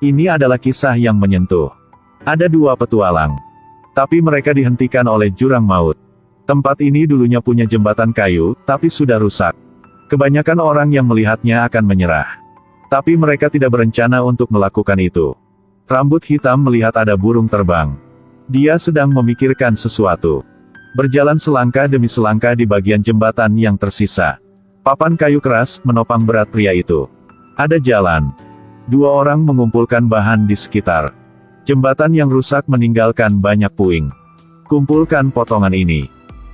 Ini adalah kisah yang menyentuh. Ada dua petualang. Tapi mereka dihentikan oleh jurang maut. Tempat ini dulunya punya jembatan kayu, tapi sudah rusak. Kebanyakan orang yang melihatnya akan menyerah. Tapi mereka tidak berencana untuk melakukan itu. Rambut hitam melihat ada burung terbang. Dia sedang memikirkan sesuatu. Berjalan selangkah demi selangkah di bagian jembatan yang tersisa. Papan kayu keras menopang berat pria itu. Ada jalan. Dua orang mengumpulkan bahan di sekitar. Jembatan yang rusak meninggalkan banyak puing. Kumpulkan potongan ini.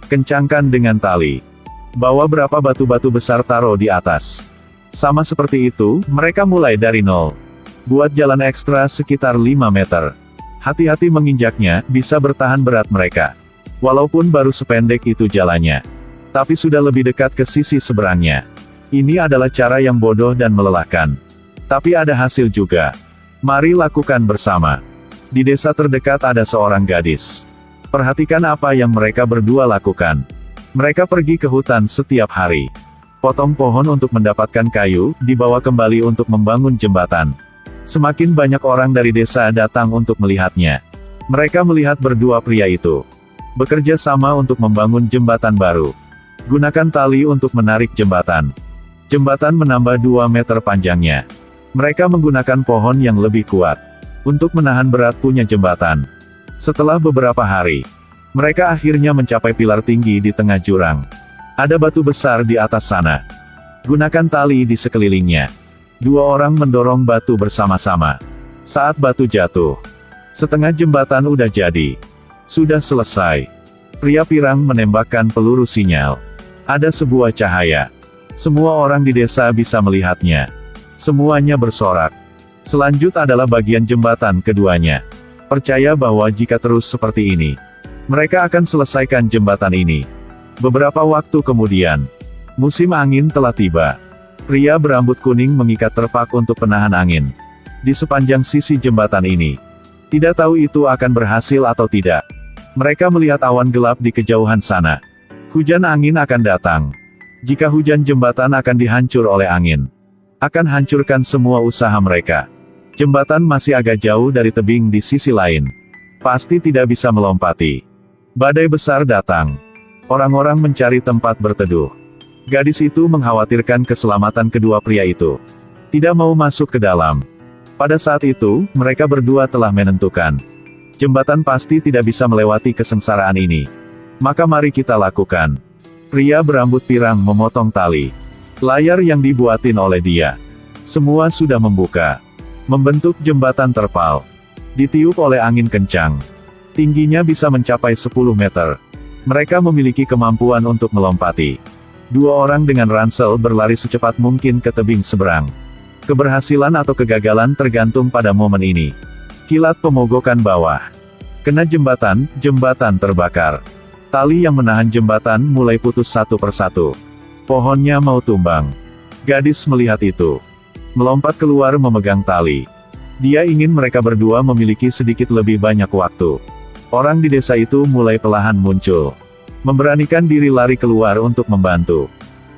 Kencangkan dengan tali. Bawa berapa batu-batu besar taruh di atas. Sama seperti itu, mereka mulai dari nol. Buat jalan ekstra sekitar 5 meter. Hati-hati menginjaknya, bisa bertahan berat mereka. Walaupun baru sependek itu jalannya. Tapi sudah lebih dekat ke sisi seberangnya. Ini adalah cara yang bodoh dan melelahkan. Tapi ada hasil juga. Mari lakukan bersama. Di desa terdekat ada seorang gadis. Perhatikan apa yang mereka berdua lakukan. Mereka pergi ke hutan setiap hari. Potong pohon untuk mendapatkan kayu, dibawa kembali untuk membangun jembatan. Semakin banyak orang dari desa datang untuk melihatnya. Mereka melihat berdua pria itu bekerja sama untuk membangun jembatan baru. Gunakan tali untuk menarik jembatan. Jembatan menambah 2 meter panjangnya. Mereka menggunakan pohon yang lebih kuat untuk menahan berat punya jembatan. Setelah beberapa hari, mereka akhirnya mencapai pilar tinggi di tengah jurang. Ada batu besar di atas sana. Gunakan tali di sekelilingnya. Dua orang mendorong batu bersama-sama. Saat batu jatuh, setengah jembatan udah jadi. Sudah selesai. Pria pirang menembakkan peluru sinyal. Ada sebuah cahaya. Semua orang di desa bisa melihatnya. Semuanya bersorak. Selanjut adalah bagian jembatan keduanya. Percaya bahwa jika terus seperti ini, mereka akan selesaikan jembatan ini. Beberapa waktu kemudian, musim angin telah tiba. Pria berambut kuning mengikat terpak untuk penahan angin di sepanjang sisi jembatan ini. Tidak tahu itu akan berhasil atau tidak. Mereka melihat awan gelap di kejauhan sana. Hujan angin akan datang. Jika hujan, jembatan akan dihancur oleh angin. Akan hancurkan semua usaha mereka. Jembatan masih agak jauh dari tebing di sisi lain. Pasti tidak bisa melompati. Badai besar datang. Orang-orang mencari tempat berteduh. Gadis itu mengkhawatirkan keselamatan kedua pria itu. Tidak mau masuk ke dalam. Pada saat itu, mereka berdua telah menentukan. Jembatan pasti tidak bisa melewati kesengsaraan ini. Maka mari kita lakukan. Pria berambut pirang memotong tali. Layar yang dibuatin oleh dia. Semua sudah membuka. Membentuk jembatan terpal. Ditiup oleh angin kencang. Tingginya bisa mencapai 10 meter. Mereka memiliki kemampuan untuk melompati. Dua orang dengan ransel berlari secepat mungkin ke tebing seberang. Keberhasilan atau kegagalan tergantung pada momen ini. Kilat pemogokan bawah. Kena jembatan, jembatan terbakar. Tali yang menahan jembatan mulai putus satu persatu. Pohonnya mau tumbang. Gadis melihat itu. Melompat keluar memegang tali. Dia ingin mereka berdua memiliki sedikit lebih banyak waktu. Orang di desa itu mulai perlahan muncul. Memberanikan diri lari keluar untuk membantu.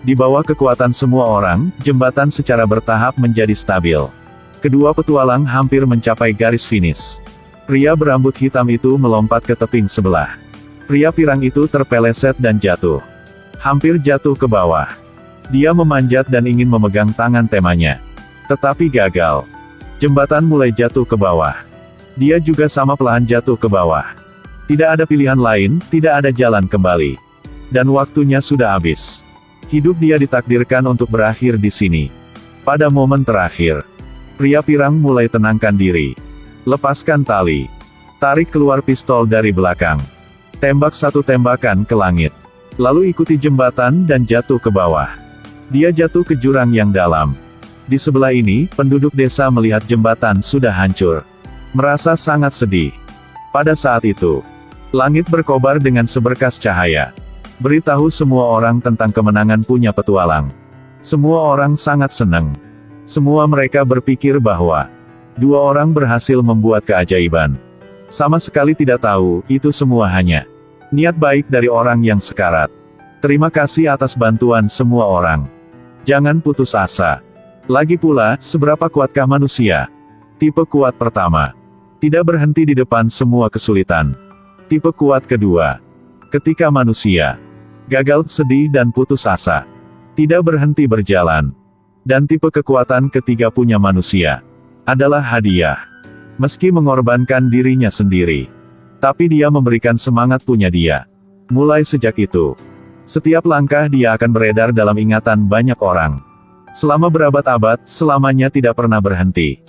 Di bawah kekuatan semua orang, jembatan secara bertahap menjadi stabil. Kedua petualang hampir mencapai garis finish. Pria berambut hitam itu melompat ke tebing sebelah. Pria pirang itu terpeleset dan jatuh. Hampir jatuh ke bawah. Dia memanjat dan ingin memegang tangan temannya. Tetapi gagal. Jembatan mulai jatuh ke bawah. Dia juga sama perlahan jatuh ke bawah. Tidak ada pilihan lain, tidak ada jalan kembali. Dan waktunya sudah habis. Hidup dia ditakdirkan untuk berakhir di sini. Pada momen terakhir, pria pirang mulai tenangkan diri. Lepaskan tali. Tarik keluar pistol dari belakang. Tembak satu tembakan ke langit. Lalu ikuti jembatan dan jatuh ke bawah. Dia jatuh ke jurang yang dalam. Di sebelah ini, penduduk desa melihat jembatan sudah hancur. Merasa sangat sedih. Pada saat itu, langit berkobar dengan seberkas cahaya. Beritahu semua orang tentang kemenangan punya petualang. Semua orang sangat senang. Semua mereka berpikir bahwa dua orang berhasil membuat keajaiban. Sama sekali tidak tahu, itu semua hanya niat baik dari orang yang sekarat. Terima kasih atas bantuan semua orang. Jangan putus asa. Lagi pula, seberapa kuatkah manusia? Tipe kuat pertama. Tidak berhenti di depan semua kesulitan. Tipe kuat kedua. Ketika manusia gagal, sedih dan putus asa, tidak berhenti berjalan. Dan tipe kekuatan ketiga punya manusia adalah hadiah. Meski mengorbankan dirinya sendiri, tapi dia memberikan semangat punya dia. Mulai sejak itu, setiap langkah dia akan beredar dalam ingatan banyak orang. Selama berabad-abad, selamanya tidak pernah berhenti.